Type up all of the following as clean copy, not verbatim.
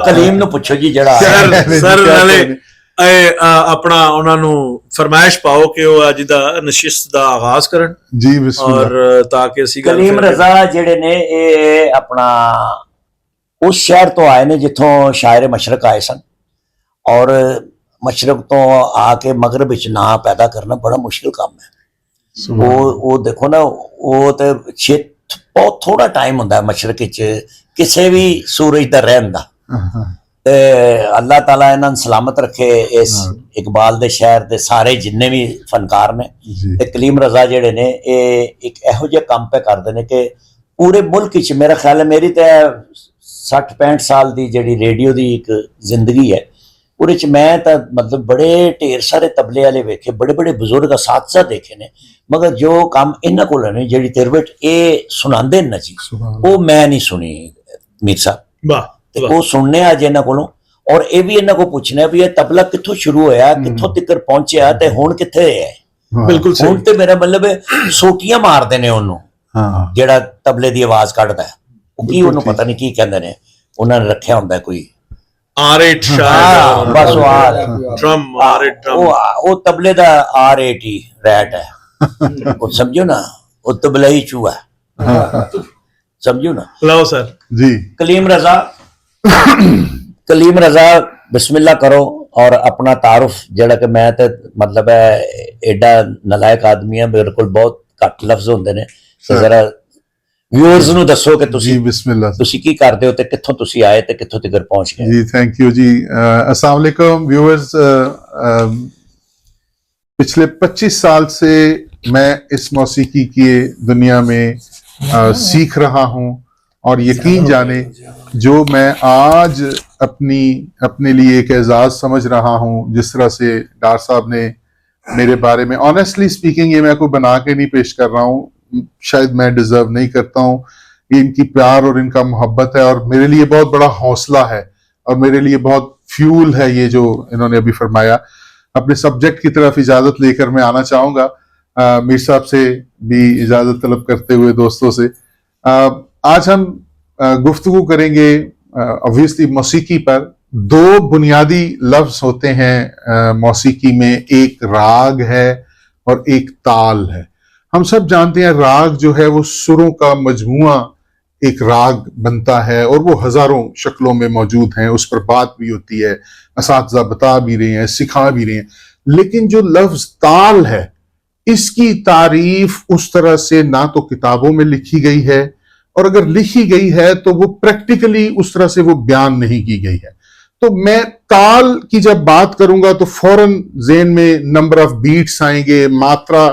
कलीम ਨੂੰ ਪੁੱਛੋ ਜੀ ਜਿਹੜਾ ਸਰ ਨਾਲੇ अपना उन्होंने फरमाइश पाओ कि वो अज दा नशिस्त दा आगाज करन जी और ताकि असी कलीम रजा जेड़े ने अपना उस शहर तो आए ने जिथों शायर मशरक आए सन और मशरक तो आके मगरब विच ना पैदा करना बड़ा मुश्किल काम है। वो देखो ना वो तो बहुत थोड़ा टाइम होंदा है मशरक विच किसी भी सूरज दा रहन दा। अल्लाह ताला इन्हां सलामत रखे इस इकबाल दे शहर दे सारे जिन्ने भी फनकार ने ते कलीम रजा जेड़े ने एक इहो जिहा काम पे करदे ने कि पूरे मुल्क च मेरा ख्याल है मेरी ते 60-65 साल दी जेड़ी रेडियो दी एक जिंदगी है उहदे च मैं तां मतलब बड़े ढेर सारे तबले वाले वेखे बड़े बड़े बुजुर्ग असातिज़ा देखे ने मगर जो काम इन्हां कोल ने जेड़ी तिरवट सुनांदे न जी वो मैं नहीं सुनी मीर साहब वाह वो सुनने अज इन्हां कोलों और ये भी इन्हां को पूछना भी तबला कित्थों शुरू होया कित्थों तिकर पहुंचया ते हुण कित्थे है। बिल्कुल हुण ते मेरा मतलब सोटियां मारदे ने ओनू जेड़ा तबले दी आवाज कढदा है वो की ओनू पता नहीं की कहंदे ने उन्हां ने रखिया हुंदा कोई R8 बस ड्रम R8 वो तबले दा R8 ही रैट है वो समझो ना वो तबला ही चूहा समझो ना। लो सर जी कलीम रजा बिस्मिल्लाह करो और अपना तारुफ जड़ा कि मैं तो मतलब है एडा नलायक आदमी है मेरे को बहुत घट लफ्ज होंदे ने ते जरा व्यूअर्स नूं दसो कि तुसी बिस्मिल्लाह तुसी की करदे हो ते कित्थों तुसी आए ते कित्थों तक पहुंच गए। जी थैंक यू जी। अस्सलाम वालेकुम व्यूअर्स। पिछले 25 साल से मैं इस मौसीकी की दुनिया में सीख रहा हूँ और यकीन जाने जो मैं आज अपने लिए एक एजाज समझ रहा हूँ जिस तरह से डार साहब ने मेरे बारे में ऑनेस्टली स्पीकिंग ये मैं कोई बना के नहीं पेश कर रहा हूँ शायद मैं डिजर्व नहीं करता हूँ ये इनकी प्यार और इनका मोहब्बत है और मेरे लिए बहुत बड़ा हौसला है और मेरे लिए बहुत फ्यूल है ये जो इन्होंने अभी फरमाया। अपने सब्जेक्ट की तरफ इजाजत लेकर मैं आना चाहूंगा मीर साहब से भी इजाजत तलब करते हुए दोस्तों से। आज हम गुफ्तगू करेंगे ऑब्वियसली मौसीकी पर। दो बुनियादी लफ्ज होते हैं मौसीकी में एक राग है और एक ताल है। हम सब जानते हैं राग जो है वो सुरों का मजमुआ एक राग बनता है और वो हजारों शक्लों में मौजूद हैं उस पर बात भी होती है असातिज़ा बता भी रहे हैं सिखा भी रहे हैं। लेकिन जो लफ्ज ताल है इसकी तारीफ उस तरह से ना तो किताबों में लिखी गई है और अगर लिखी गई है तो वो प्रैक्टिकली उस तरह से वो बयान नहीं की गई है। तो मैं ताल की जब बात करूंगा तो फौरन ज़हन में नंबर ऑफ बीट्स आएंगे मात्रा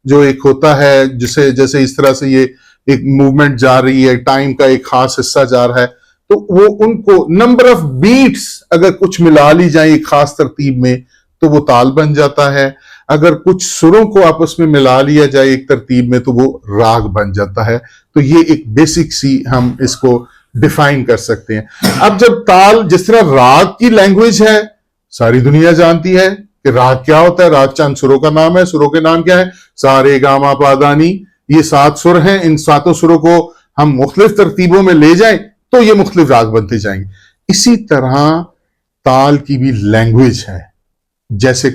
जो एक होता है जिसे जैसे इस तरह से ये एक मूवमेंट जा रही है टाइम का एक खास हिस्सा जा रहा है तो वो उनको नंबर ऑफ बीट्स अगर कुछ मिला ली जाए एक खास तरतीब में तो वो ताल बन जाता है। अगर कुछ सुरों को आपस में मिला लिया जाए एक तरतीब में तो वो राग बन जाता है। तो ये एक बेसिक सी हम इसको डिफाइन कर सकते हैं। अब जब ताल जिस तरह राग की लैंग्वेज है सारी दुनिया जानती है कि राग क्या होता है। राग चंद सुरों का नाम है। सुरों के नाम क्या है सारे गामा पादानी ये 7 सुर हैं। इन 7 सुरों को हम मुख्तलिफ तरतीबों में ले जाएं तो ये मुख्तलिफ राग बनते जाएंगे। इसी तरह ताल की भी लैंग्वेज है जैसे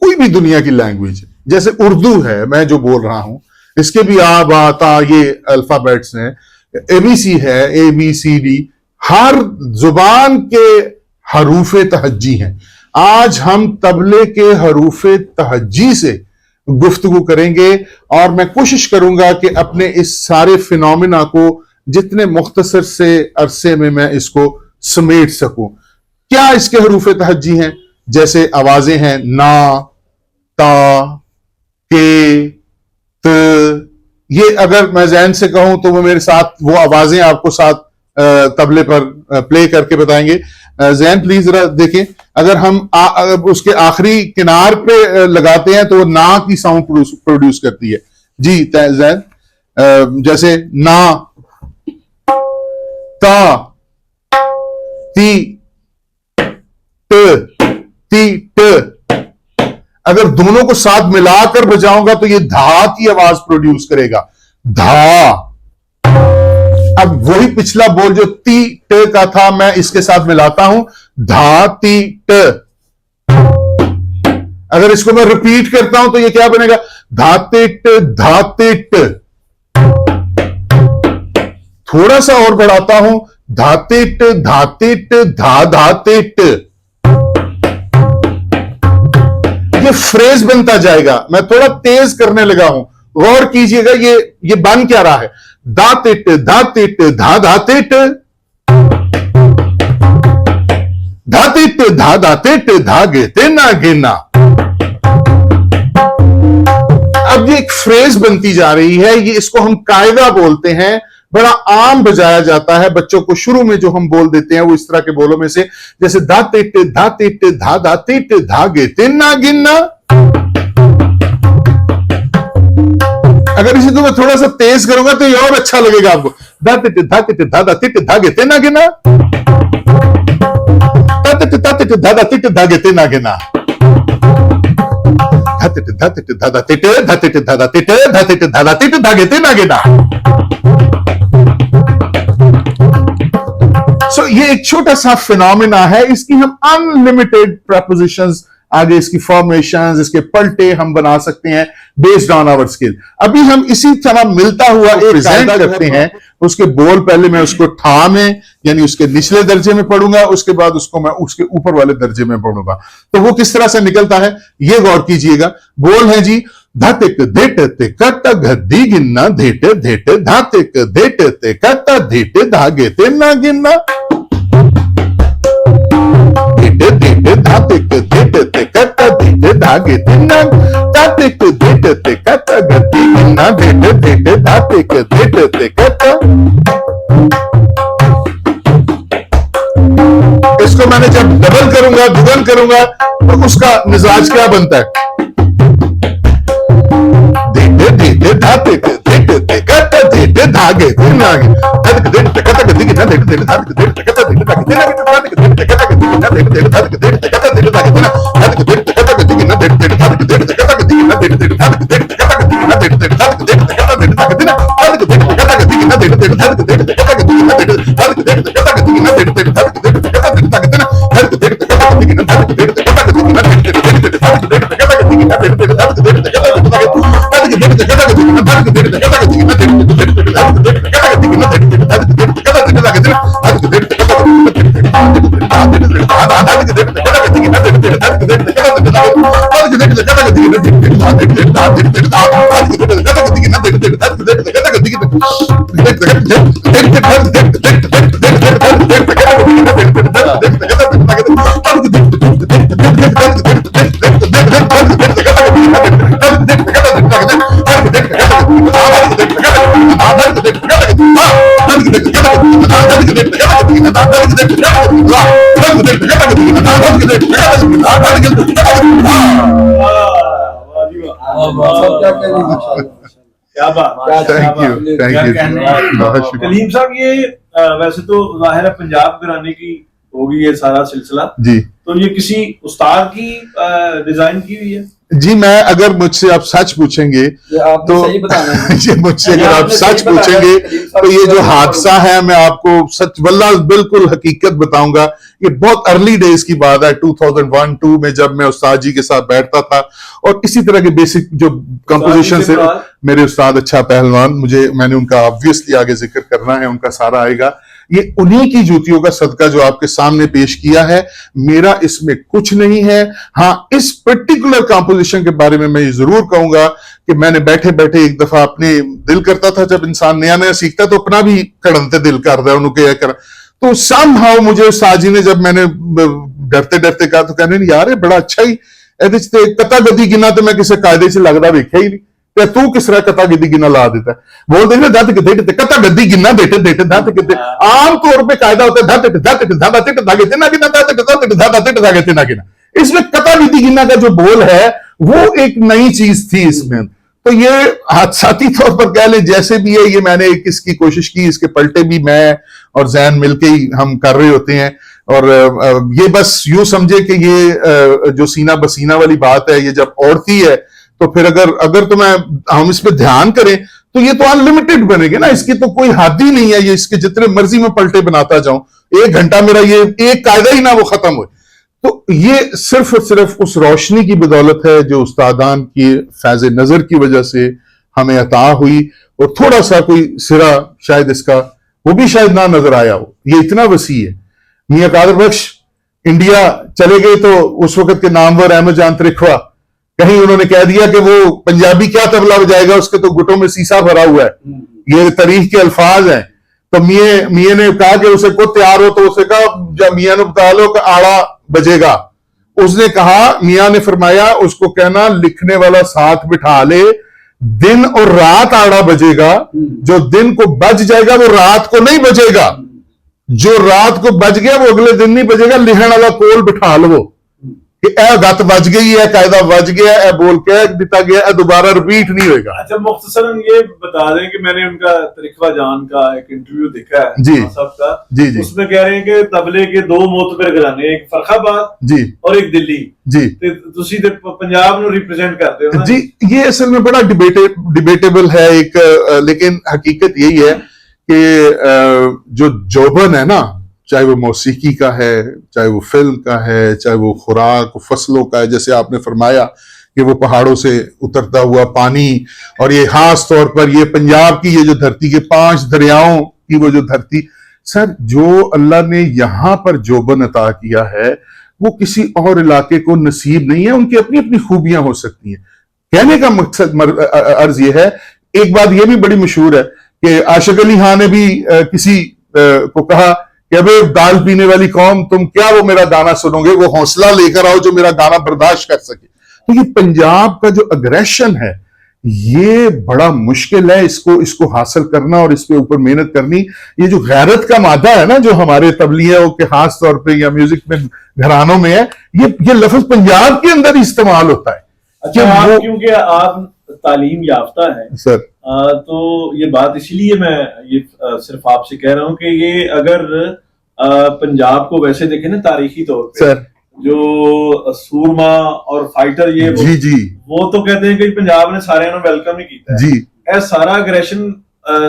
कोई भी दुनिया की लैंग्वेज है। जैसे उर्दू है मैं जो बोल रहा हूं इसके भी आ बा ता ये अल्फाबेट्स हैं एबीसी है ABCD हर जुबान के हरूफे तहज्जी हैं। आज हम तबले के हरूफे तहज्जी से गुफ्तगू करेंगे और मैं कोशिश करूंगा कि अपने इस सारे फिनोमिना को जितने मुख्तसर से अरसे में मैं इसको समेट सकूं। क्या इसके हरूफे तहज्जी हैं जैसे आवाजें हैं ना ता के त ये अगर मैं ज़हन से कहूं तो वो मेरे साथ वो आवाजें आपको साथ तबले पर प्ले करके बताएंगे। जैन प्लीज जरा देखें, अगर हम उसके आखिरी किनार पे लगाते हैं तो वो ना की साउंड प्रोड्यूस करती है। जी जैन, जैसे ना, ता, ती, ट, अगर दोनों को साथ मिलाकर बजाऊंगा तो ये धा की आवाज प्रोड्यूस करेगा, धा। अब वही पिछला बोल जो ती ट का था मैं इसके साथ मिलाता हूं, धा ती ट। अगर इसको मैं रिपीट करता हूं तो ये क्या बनेगा, धाते ट। थोड़ा सा और बढ़ाता हूं, धाते ट धा धाते ट। ये फ्रेज बनता जाएगा। मैं थोड़ा तेज करने लगा हूं, गौर कीजिएगा ये बन क्या रहा है, धाते ट धा धाते ट, धाते ट धा गेते ना गेना। अब ये एक फ्रेज बनती जा रही है, ये इसको हम कायदा बोलते हैं, बड़ा आम बजाया जाता है। बच्चों को शुरू में जो हम बोल देते हैं वो इस तरह के बोलों में से, जैसे धाते ट धा धाते ट धा गेते ना गिनना। अगर इसी को मैं थोड़ा सा तेज करूंगा तो ये और अच्छा लगेगा आपको, धाते ट धा धाते ट धा गेते ना गिना, धाते ट धा धाते ट धा गेते ना गिना, धाते ट धा धाते ट धाते ट धा धाते ट धाते ट धा धाते ट धा गेते ना गिना। सो ये एक छोटा सा फिनोमिना है, इसकी हम अनलिमिटेड प्रपोजिशंस, आगे इसकी फॉर्मेशंस, इसके पलटे हम बना सकते हैं बेस्ड ऑन आवर स्किल। अभी हम इसी तरह मिलता हुआ एक प्रेजेंट करते हैं। उसके बोल पहले मैं उसको ठा में यानी उसके निचले दर्जे में पढ़ूंगा, उसके बाद उसको मैं उसके ऊपर वाले दर्जे में पढ़ूंगा। तो वो किस तरह से निकलता है ये गौर कीजिएगा। बोल है जी, धातिक धेटते कट गद्दी गिनना, धेटे धेटे धातिक धेटते कट धेटे धागे ते ना गिनना, धेटे धेटे धातिक धेटते कट धेटे धागे ते ना, धातिक धेटते कट गद्दी गिनना, धेटे धेटे धातिक धेटते कट। इसको मैंने जब डबल करूंगा, दुगन करूंगा तो उसका मिजाज क्या बनता है, धेटे धाते धेटे कट धेटे धागे ते नागे, धक धेटे कट दिगे ना धेटे धेटे धागे धेटे कट दिगे धागे ते नागे, धागे धेटे कट दिगे ना धेटे धेटे धागे धेटे कट दिगे धागे ते ना, धागे धेटे कट दिगे ना धेटे धेटे धागे धेटे कट दिगे ना धेटे धेटे धागे धेटे कट दिगे ना धेटे धेटे धागे धेटे कट दिगे धागे ते ना, धागे धेटे कट दिगे ना धेटे धेटे धागे धेटे कट दिगे ना धेटे धागे धेटे कट दिगे ना धेटे धेटे धागे धेटे कट दिगे धागे ते ना, धागे धेटे कट दिगे ना धागे धेटे कट दिगे ना धेटे धेटे धागे धेटे कट दिगे ना धेटे धेटे धागे धेटे कट कलीम साहब, ये वैसे तो जाहिर है पंजाब घराने की होगी ये सारा सिलसिला जी, तो ये किसी उस्ताद की डिजाइन की हुई है? जी मैं अगर मुझसे आप सच पूछेंगे तो ये मुझसे अगर आप सच पूछेंगे तो ये जो हादसा है मैं आपको सच वल्लाह बिल्कुल हकीकत बताऊंगा। ये बहुत अर्ली डेज की बात है, 2001-2 में जब मैं उस्ताद जी के साथ बैठता था और इसी तरह के बेसिक जो कंपोजिशन से मेरे उस्ताद अच्छा पहलवान, मैंने उनका ऑब्वियसली आगे जिक्र करना है, उनका सारा आएगा। ये उन्हीं की जूतियों का सदका जो आपके सामने पेश किया है, मेरा इसमें कुछ नहीं है। हाँ, इस पर्टिकुलर कंपोजिशन के बारे में मैं ये जरूर कहूंगा कि मैंने बैठे बैठे एक दफा अपने दिल करता था, जब इंसान नया नया सीखता तो अपना भी कड़नते दिल कर रहा है उन्होंने कर, तो समहाउ मुझे साजी ने जब मैंने डरते डरते कहा तो कहने यार ये बड़ा अच्छा ही कता गति गिना तो मैं किसी कायदे से लगता वेख्या ही नहीं, ਤੇ ਤੂੰ ਕਿਸ ਤਰ੍ਹਾਂ ਕਤਾ ਗਿੱਦੀ ਗਿਣਾ ਲਾ ਦਿੱता बोलते हैं दत्त कितने कता गद्दी गिनना देते देते दत्त कितने आम तौर पे कायदा होता है दत्त दत्त धागा तिट धागे तेना गिना दत्त दत्त धागा तिट धागे तेना गिना। इसमें कता विधि गिनना का जो बोल है वो एक नई चीज थी इसमें। तो ये हादसाती तौर पर कह ले जैसे भी है, ये मैंने एक इसकी कोशिश की, इसके पलटे भी मैं और जैन मिलके ही हम कर रहे होते हैं। और ये बस यूं समझे कि ये जो सीना बसीना वाली बात है, ये जब औरती है तो फिर अगर तो हम इस पे ध्यान करें तो ये तो अनलिमिटेड बनेगा ना, इसकी तो कोई हद ही नहीं है। ये इसके जितने मर्जी में पलटे बनाता जाऊं, 1 घंटा मेरा ये एक कायदा ही ना वो खत्म हो। तो ये सिर्फ और सिर्फ उस रोशनी की बदौलत है जो उस्तादान की फैज़ नजर की वजह से हमें अता हुई, और थोड़ा सा कोई सिरा शायद इसका वो भी शायद ना नजर आया हो। ये इतना वसी है। मियां कादर बख्श इंडिया चले गए तो उस वक्त के नामवर अहमद जान त्रिखवा, कहीं उन्होंने कह दिया कि वो पंजाबी क्या तबला बजाएगा, उसके तो गुटों में सीसा भरा हुआ है। ये तारीख के अल्फाज हैं। तो मियां ने कहा कि उसे को तैयार हो, तो उसे कहा जब मियां ने बता लो कि आड़ा बजेगा। उसने कहा, मियां ने फरमाया उसको कहना लिखने वाला साथ बिठा ले, दिन और रात आड़ा बजेगा, जो दिन को बज जाएगा वो रात को नहीं बजेगा, जो रात को बज गया वो अगले दिन नहीं बजेगा। लिखने वाला कोल बिठा लो कि ए गत बज गई है, कायदा बज गया है, बोल के दिता गया है, दोबारा रिपीट नहीं होगा। अच्छा, मुख्तसरन ये बता दें कि मैंने उनका तरीक़ा जान का एक इंटरव्यू देखा है जी साहब का। जी जी। उसमें कह रहे हैं कि तबले के 2 मोतबर घराने, एक फरखाबाद जी और एक दिल्ली जी। तुसी ते पंजाब नु रिप्रेजेंट करते हो ना जी। ये असल में बड़ा डिबेटेबल है एक, लेकिन हकीकत यही है कि जो जोबन है ना, चाहे वो मौसीकी का है, चाहे वो फिल्म का है, चाहे वो खुराक फसलों का है, जैसे आपने फरमाया कि वो पहाड़ों से उतरता हुआ पानी, और ये खास तौर पर ये पंजाब की ये जो धरती के 5 दरियाओं की वो जो धरती, सर जो अल्लाह ने यहां पर जोबन अता किया है वो किसी और इलाके को नसीब नहीं है। उनकी अपनी अपनी खूबियां हो सकती हैं। कहने का मकसद अर्ज ये है, एक बात ये भी बड़ी मशहूर है कि आशिक अली खान ने भी किसी को कहा कि अबे दाल पीने वाली कौम, तुम क्या वो मेरा गाना सुनोगे, वो हौसला लेकर आओ जो मेरा गाना बर्दाश्त कर सके। तो ये पंजाब का जो अग्रेशन है ये बड़ा मुश्किल है, इसको हासिल करना और इस पे ऊपर मेहनत करनी। ये जो गैरत का मादा है ना जो हमारे तबलीगों के खास तौर पे या म्यूजिक में घरानों में है, ये लफ्ज पंजाब के अंदर इस्तेमाल होता है। अच्छा, क्योंकि आप तालीम याफ्ता है सर, तो ये बात इसलिए मैं ये सिर्फ आपसे कह रहा हूँ कि ये अगर पंजाब को वैसे देखें ना तारीखी तौर पे, सर जो सूरमा और फाइटर ये जी जी, वो तो कहते हैं कि पंजाब ने सारे वेलकम ही किया जी। ए सारा अग्रेशन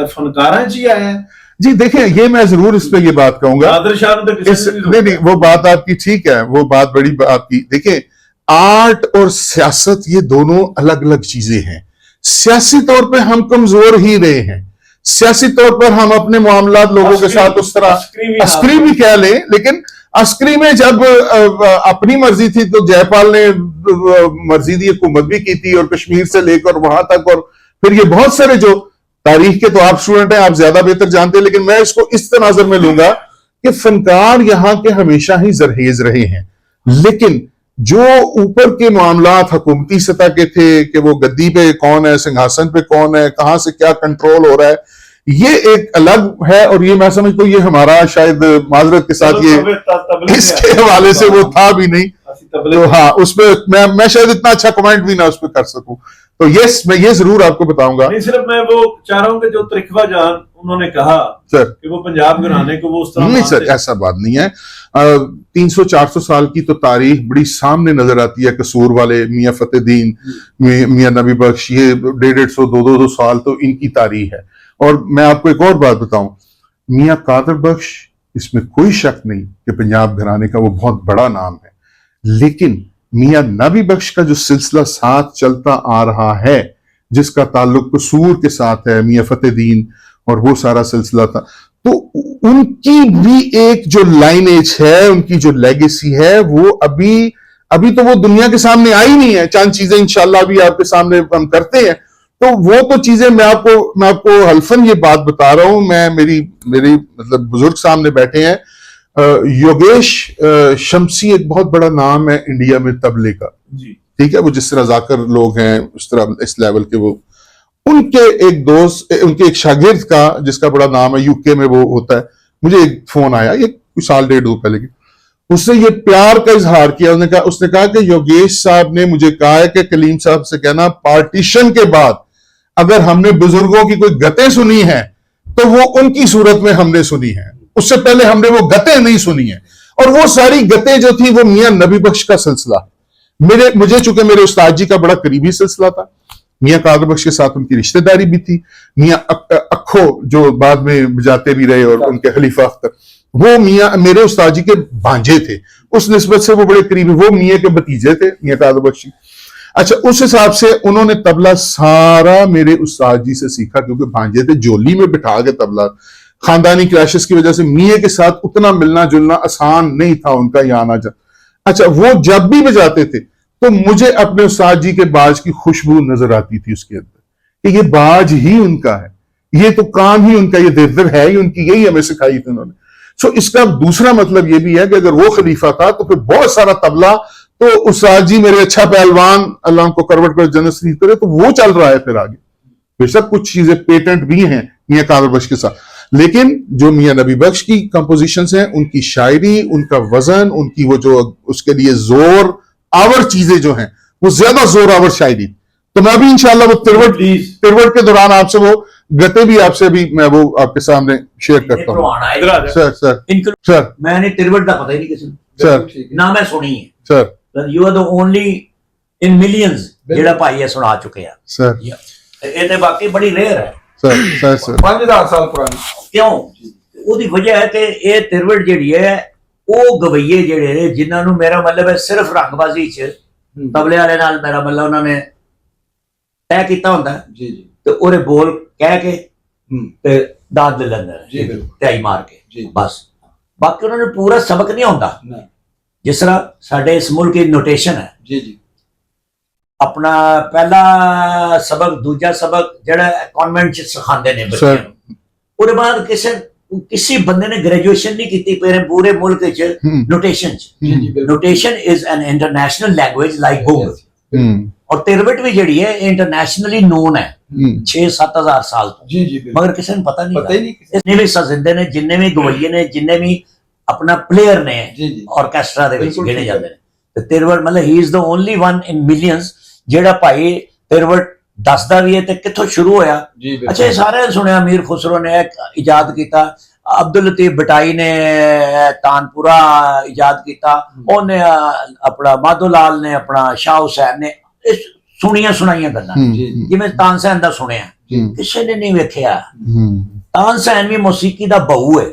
फनकारा जी आया है जी। देखें, ये मैं जरूर इस पे ये बात कहूंगा। नादिर शाह ने तो नहीं, वो बात आपकी ठीक है, वो बात बड़ी आपकी। देखें, आर्ट और सियासत ये दोनों अलग अलग चीजें हैं। सियासी तौर पे हम कमजोर ही रहे हैं, सियासी तौर पर हम अपने मामलात लोगों के साथ उस तरह अस्करी भी कह लें, लेकिन अस्करी में जब अपनी मर्जी थी तो जयपाल ने मर्जी दी हुकूमत भी की थी, और कश्मीर से लेकर वहां तक, और फिर ये बहुत सारे जो तारीख के तो आप स्टूडेंट हैं, आप ज्यादा बेहतर जानते हैं, लेकिन मैं इसको इस तनाजर में लूंगा कि फनकार यहां के हमेशा ही जरहेज रहे हैं। लेकिन जो ऊपर के मामलात हुकूमती सतह के थे कि वो गद्दी पे कौन है, सिंहासन पे कौन है, कहां से क्या कंट्रोल हो रहा है, ये एक अलग है। और ये मैं समझता हूँ ये हमारा शायद माजरत के साथ ये इसके हवाले से वो था भी नहीं, तो हाँ उस पर मैं शायद इतना अच्छा कमेंट भी ना उस पर कर सकूं। तो यस, मैं ये जरूर आपको बताऊंगा। नहीं, सिर्फ मैं वो चाह रहा हूं कि जो तरीक़ा जान उन्होंने कहा सर कि वो पंजाब घराने को वो उस तरह नहीं सर, ऐसा बात नहीं है। 300-400 साल की तो तारीख बड़ी सामने नजर आती है। कसूर वाले मियां फतेहदीन, मियां नबी बख्श, ये 150-150, 200 साल तो इनकी तारीख है। और मैं आपको एक और बात बताऊं, मियां कादर बख्श, इसमें कोई शक नहीं कि पंजाब घराने का वो बहुत बड़ा नाम है, लेकिन मियां नबी बख्श का जो सिलसिला साथ चलता आ रहा है, जिसका ताल्लुक कसूर के साथ है, मियां फतेहदीन और वो सारा सिलसिला था, तो उनकी भी एक जो लाइनेज है, उनकी जो लेगेसी है, वो अभी तो वो दुनिया के सामने आई नहीं है। चंद चीजें इंशाल्लाह भी आपके सामने हम करते हैं, तो वो तो चीजें मैं आपको हल्फन ये बात बता रहा हूं। मेरी मतलब बुजुर्ग सामने बैठे हैं, योगेश शमसी एक बहुत बड़ा नाम है इंडिया में तबले का, जी, ठीक है। वो जिस तरह जाकर लोग हैं उस तरह इस लेवल के वो उनके एक दोस्त, उनके एक शागिर्द का जिसका बड़ा नाम है, यूके में वो होता है, मुझे एक फोन आया ये कुछ साल 1.5 पहले की, उसने ये प्यार का इजहार किया। उसने कहा कि योगेश साहब ने मुझे कहा है कि कलीम साहब से कहना पार्टीशन के बाद अगर हमने बुजुर्गों की कोई गतें सुनी है तो वो उनकी सूरत में हमने सुनी है, उससे पहले हमने वो गतें नहीं सुनी है। और वो सारी गतें जो थी वो मियां नबी बख्श का सिलसिला, मुझे चूंकि मेरे उस्ताद जी का बड़ा करीबी सिलसिला था, मियां कादर बख्श के साथ उनकी रिश्तेदारी भी थी, मियां अक्खो जो बाद में बजाते भी रहे और उनके खलीफा अख्तर, वो मियां मेरे उस्ताद जी के भांजे थे, उस निस्बत से वो बड़े करीबी, वो मियां के भतीजे थे मियां कादर बख्श। अच्छा, उस हिसाब से उन्होंने तबला सारा मेरे उस्ताद जी से सीखा, क्योंकि भांजे थे, जोली में बिठा के तबला, खानदानी क्लैशेस की वजह से मियां के साथ उतना मिलना जुलना आसान नहीं था उनका, यहाँ आना जा। अच्छा, वो जब भी बजाते थे तो मुझे अपने उस्ताद जी के बाज की खुशबू नजर आती थी उसके अंदर कि ये बाज ही उनका है, ये तो काम ही उनका, ये दिर है ही उनकी, यही हमें सिखाई थी उन्होंने। सो इसका दूसरा मतलब ये भी है कि अगर वो खलीफा था तो फिर बहुत सारा तबला, तो उस्ताद जी मेरे अच्छा पहलवान, अल्लाह को करवट कर जन्नत नसीब करे, तो वो चल रहा है फिर आगे। बेशक कुछ चीजें पेटेंट भी हैं मियां कादर बख्श के साथ, लेकिन जो मियां नबी बख्श की कंपोजिशंस हैं, उनकी शायरी, उनका वजन, उनकी वो जो उसके लिए जोर आवर चीजें जो हैं, वो ज्यादा जोर आवर शायरी। तो मैं भी इंशाल्लाह वो तिरवट के दौरान आपसे वो गते भी आपसे भी मैं वो आपके सामने शेयर करता हूँ। सर मैंने तिरवट का पता ही नहीं किसी सर ना मैं सुनी है sir, you are the only in millions ਜਿਹੜਾ ਭਾਈ ਇਹ ਸੁਣਾ ਚੁੱਕੇ ਆ सर ਇਹ ਤੇ ਬਾਕੀ ਬੜੀ ਰੇਅਰ ਹੈ सर 5000 ਸਾਲ ਪੁਰਾਣੀ। ਕਿਉਂ? ਉਹਦੀ ਵਜ੍ਹਾ ਹੈ ਕਿ ਇਹ ਤਿਰਵਟ ਜਿਹੜੀ ਹੈ ਉਹ ਗਵਈਏ ਜਿਹੜੇ ਨੇ ਜਿਨ੍ਹਾਂ ਨੂੰ ਮੇਰਾ ਮਤਲਬ ਹੈ ਸਿਰਫ ਰੰਗਬਾਜ਼ੀ 'ਚ ਤਬਲੇ ਵਾਲੇ ਨਾਲ ਮੇਰਾ ਮਤਲਬ ਉਹਨਾਂ ਨੇ ਤੈਅ ਕੀਤਾ ਹੁੰਦਾ ਜੀ ਜੀ ਤੇ ਉਹਦੇ ਬੋਲ ਕਹਿ ਕੇ ਤੇ ਦਾਦ ਲੈ ਲੈਂਦੇ ਨੇ ਜੀ ਬਿਲਕੁਲ ਤਿਆਈ ਮਾਰ ਕੇ ਜੀ ਬਸ। ਬਾਕੀ ਉਹਨਾਂ ਨੂੰ ਪੂਰਾ ਸਬਕ ਨਹੀਂ ਆਉਂਦਾ। ਨਹੀਂ ਜਿਸ ਤਰ੍ਹਾਂ ਸਾਡੇ ਇਸ ਮੁਲਕ ਦੀ ਨੋਟੇਸ਼ਨ ਹੈ, ਜੀ ਜੀ ਆਪਣਾ ਪਹਿਲਾ ਸਬਕ, ਦੂਜਾ ਸਬਕ ਜਿਹੜਾ ਕਨਵੈਂਟ 'ਚ ਸਿਖਾਉਂਦੇ ਨੇ ਬੱਚਿਆਂ ਨੂੰ, ਉਹਦੇ ਬਾਅਦ ਕਿਸੇ ਬੰਦੇ ਨੇ ਗ੍ਰੈਜੂਏਸ਼ਨ ਨਹੀਂ ਕੀਤੀ ਪੂਰੇ ਮੁਲਕ 'ਚ ਨੋਟੇਸ਼ਨ 'ਚ। ਜੀ ਜੀ ਬਿਲਕੁਲ notation is an international language like Google. ਔਰ ਤਿਰਵਟ ਵੀ ਜਿਹੜੀ ਹੈ ਇੰਟਰਨੈਸ਼ਨਲੀ ਨੋਨ ਹੈ 6-7 ਹਜ਼ਾਰ ਸਾਲ ਤੋਂ, ਜੀ ਜੀ ਬਿਲਕੁਲ ਮਗਰ ਕਿਸੇ ਨੂੰ ਪਤਾ ਨਹੀਂ। ਪਤਾ ਹੀ ਨਹੀਂ ਕਿਸੇ ਜਿੰਨੇ ਵੀ ਸਜਿੰਦੇ ਨੇ, ਜਿੰਨੇ ਵੀ ਗਵਈਏ ਨੇ, ਜਿੰਨੇ ਵੀ ਆਪਣਾ ਪਲੇਅਰ ਨੇ ਜੀ ਜੀ ਆਰਕੈਸਟਰਾ ਦੇ ਵਿੱਚ ਬਿਲਕੁਲ ਗਿਣੇ ਠੀਕ ਜਾਂਦੇ ਨੇ, ਤੇ ਤਿਰਵਟ ਮਤਲਬ ਹੀ is the only one in millions ਜਿਹੜਾ ਭਾਈ ਤਿਰਵਟ ਦੱਸਦਾ ਵੀ ਹੈ ਤੇ ਕਿੱਥੋਂ ਸ਼ੁਰੂ ਹੋਇਆ। ਜੀ ਬਿਲਕੁਲ। ਅੱਛਾ, ਇਹ ਸਾਰਿਆਂ ਨੇ ਸੁਣਿਆ, ਮੀਰ ਖੁਸਰੋ ਨੇ ਇਜਾਦ ਕੀਤਾ, ਅਬਦੁਲ ਲਤੀਫ ਬਟਾਈ ਨੇ ਤਾਨਪੁਰਾ ਇਜਾਦ ਕੀਤਾ, ਉਹਨੇ ਆਪਣਾ ਮਾਧੋ ਲਾਲ ਨੇ, ਆਪਣਾ ਸ਼ਾਹ ਹੁਸੈਨ ਨੇ, ਇਹ ਸੁਣੀਆਂ ਸੁਣਾਈਆਂ ਗੱਲਾਂ। ਜਿਵੇਂ ਤਾਨਸੈਨ ਦਾ ਸੁਣਿਆ, ਕਿਸੇ ਨੇ ਨਹੀਂ ਵੇਖਿਆ। ਤਾਨਸੈਨ ਵੀ ਮੌਸੀਕੀ ਦਾ ਬਹੂ ਹੈ,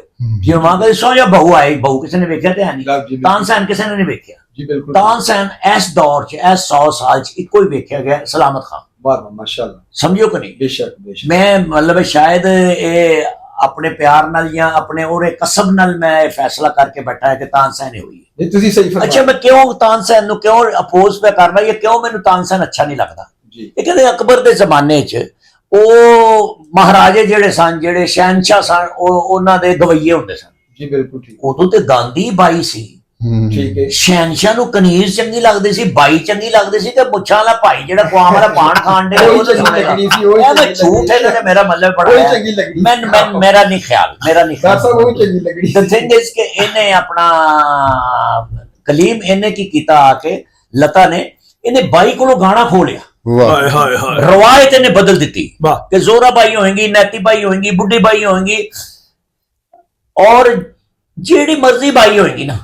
ਜਿਵੇਂ ਮਾਂ ਸੋ ਜਾਂ ਬਹੂ ਆਈ, ਬਹੂ ਕਿਸੇ ਨੇ ਵੇਖਿਆ ਤੇ ਹੈ ਨਹੀਂ। ਤਾਨਸੈਨ ਕਿਸੇ ਨੇ ਨਹੀਂ ਵੇਖਿਆ। ਜੀ ਬਿਲਕੁਲ। ਤਾਨਸੈਨ ਇਸ ਦੌਰ 'ਚ, ਇਸ 100 ਸਾਲ 'ਚ ਇੱਕੋ ਹੀ ਵੇਖਿਆ ਗਿਆ, ਸਲਾਮਤ ਖਾਨ। ਵਾਹ ਮਾਸ਼ਾਅੱਲਾ, ਸਮਝਿਓ ਕਿ ਨਹੀਂ? ਬੇਸ਼ੱਕ ਬੇਸ਼ੱਕ। ਮੈਂ ਮਤਲਬ ਸ਼ਾਇਦ ਇਹ ਆਪਣੇ ਪਿਆਰ ਨਾਲ ਜਾਂ ਆਪਣੇ ਉਹਦੇ ਕਸਬ ਨਾਲ ਮੈਂ ਇਹ ਫੈਸਲਾ ਕਰਕੇ ਬੈਠਾ ਹੈ ਕਿ ਤਾਨਸੈਨ ਹੀ ਹੋਈ ਹੈ। ਇਹ ਤੁਸੀਂ ਸਹੀ ਫਰਮਾਇਆ। ਅੱਛਾ, ਮੈਂ ਕਿਉਂ ਤਾਨਸੈਨ ਨੂੰ ਕਿਉਂ ਅਪੋਜ਼ ਪੇ ਕਰਨਾ, ਜਾਂ ਕਿਉਂ ਮੈਨੂੰ ਤਾਨਸੈਨ ਅੱਛਾ ਨਹੀਂ ਲੱਗਦਾ? ਜੀ ਇਹ ਕਹਿੰਦੇ ਅਕਬਰ ਦੇ ਜ਼ਮਾਨੇ 'ਚ ਉਹ ਮਹਾਰਾਜੇ ਜਿਹੜੇ ਸਨ, ਜਿਹੜੇ ਸ਼ਹਿਨशाह ਸਨ, ਉਹ ਉਹਨਾਂ ਦੇ ਗਵਈਏ ਹੁੰਦੇ ਸਨ। ਜੀ ਬਿਲਕੁਲ ਠੀਕ। ਉਦੋਂ ਤੇ ਗਾਂਧੀ ਬਾਈ ਸੀ, ਠੀਕ ਹੈ। ਸ਼ਹਿਨशाह ਨੂੰ ਕਨੀਜ਼ ਚੰਗੀ ਲੱਗਦੀ ਸੀ, ਬਾਈ ਚੰਗੀ ਲੱਗਦੀ ਸੀ, ਤੇ ਮੁੱਛਾਂ ਵਾਲਾ ਭਾਈ ਜਿਹੜਾ ਕੁਆਮ ਵਾਲਾ ਪਾਣ ਖਾਣ ਦੇ ਉਹ ਚੰਗੀ ਲੱਗਣੀ ਸੀ, ਉਹ ਮੈਂ ਝੂਠ ਹੈ ਤੇ ਮੇਰਾ ਮਤਲਬ ਬੜਾ ਉਹ ਹੈ, ਚੰਗੀ ਲੱਗਣੀ। ਮੇਰਾ ਨਹੀਂ ਖਿਆਲ। ਡਾਕਟਰ ਸਾਹਿਬ ਉਹ ਚੰਗੀ ਲੱਗਣੀ। The thing is ਕਿ ਇਹਨੇ ਆਪਣਾ ਕਲੀਮ ਇਹਨੇ ਕੀ ਕੀਤਾ ਆ ਕੇ, ਲਤਾ ਨੇ ਇਹਨੇ ਬਾਈ ਕੋਲੋਂ ਗਾਣਾ ਖੋ ਲਿਆ, ਹਾਏ ਹਾਏ ਹਾਏ, ਰਵਾਇਤ ਇਹਨੇ ਬਦਲ ਦਿੱਤੀ ਵਾਹ। ਕਿ ਜ਼ੋਰਾ ਬਾਈ ਹੋਏਗੀ, ਨੈਤੀ ਬਾਈ ਹੋਏਗੀ, ਬੁੱਢੀ ਬਾਈ ਹੋਏਗੀ, ਔਰ ਜਿਹੜੀ ਮਰਜ਼ੀ ਬਾਈ ਹੋਏਗੀ ਨਾ,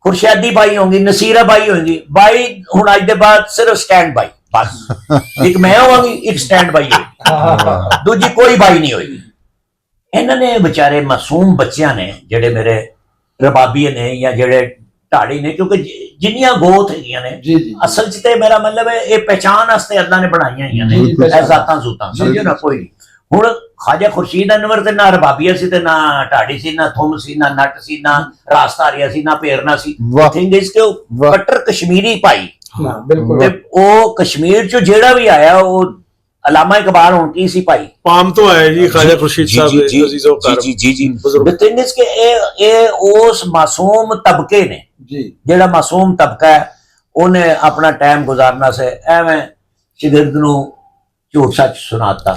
ਖੁਰਸ਼ੈਦੀ ਬਾਈ ਹੋਗੀ, ਨਸੀਰਾ ਬਾਈ ਹੋਏਗੀ। ਬਾਈ ਹੁਣ ਅੱਜ ਦੇ ਬਾਅਦ ਸਿਰਫ ਸਟੈਂਡ ਬਾਈ, ਬਸ ਇੱਕ ਮੈਂ ਹੋਵਾਂਗੀ, ਇੱਕ ਸਟੈਂਡ ਬਾਈ ਹੋਏਗੀ, ਦੂਜੀ ਕੋਈ ਬਾਈ ਨਹੀਂ ਹੋਏਗੀ। ਇਹਨਾਂ ਨੇ ਵਿਚਾਰੇ ਮਾਸੂਮ ਬੱਚਿਆਂ ਨੇ, ਜਿਹੜੇ ਮੇਰੇ ਰਬਾਬੀਏ ਨੇ ਜਾਂ ਜਿਹੜੇ ਢਾੜੀ ਨੇ, ਕਿਉਂਕਿ ਜਿੰਨੀਆਂ ਗੋਤ ਹੈਗੀਆਂ ਨੇ ਜੀ ਜੀ ਅਸਲ 'ਚ ਤੇ ਮੇਰਾ ਮਤਲਬ ਹੈ ਇਹ ਪਹਿਚਾਨ ਵਾਸਤੇ ਅੱਲਾ ਨੇ ਬਣਾਈਆਂ ਹੋਈਆਂ ਨੇ, ਇਹ ਜ਼ਾਤਾਂ ਜ਼ੂਤਾਂ, ਸਮਝੋ ਨਾ। ਕੋਈ ਹੁਣ ਖਾਜਾ ਖੁਰਸ਼ੀਦ ਅਨਵਰ ਤੇ ਨਾ ਰਬਾਬੀਆ ਸੀ, ਤੇ ਨਾ ਢਾਡੀ ਸੀ, ਨਾ ਥੁੰਮ ਸੀ, ਨਾ ਨੱਟ ਸੀ, ਨਾ ਰਾਸਤਾਰੀਆ ਸੀ, ਨਾ ਭੇਰਨਾ ਸੀ। ਥਿੰਗ ਇਸ ਕਿ ਉਹ ਕੱਟਰ ਕਸ਼ਮੀਰੀ ਭਾਈ, ਬਿਲਕੁਲ। ਤੇ ਉਹ ਕਸ਼ਮੀਰ 'ਚੋਂ ਜਿਹੜਾ ਵੀ ਆਇਆ, ਉਹ ਅਲਾਮਾ ਇਕਬਾਲ ਹੁਣ ਕੀ ਸੀ ਭਾਈ, ਪਾਮ ਤੋਂ ਆਇਆ ਜੀ ਖਾਜਾ ਖੁਰਸ਼ੀਦ ਸਾਹਿਬ ਅਜ਼ੀਜ਼ੋ ਕਰਮ। The thing is ਕਿ ਇਹ ਉਸ ਮਾਸੂਮ ਤਬਕੇ ਨੇ, ਜੀ ਜਿਹੜਾ ਮਾਸੂਮ ਤਬਕਾ ਹੈ, ਉਹਨੇ ਆਪਣਾ ਟਾਈਮ ਗੁਜ਼ਾਰਨਾ ਸੇ ਐਵੇਂ ਸ਼ਾਗਿਰਦ ਨੂੰ झूठ सच सुनाता।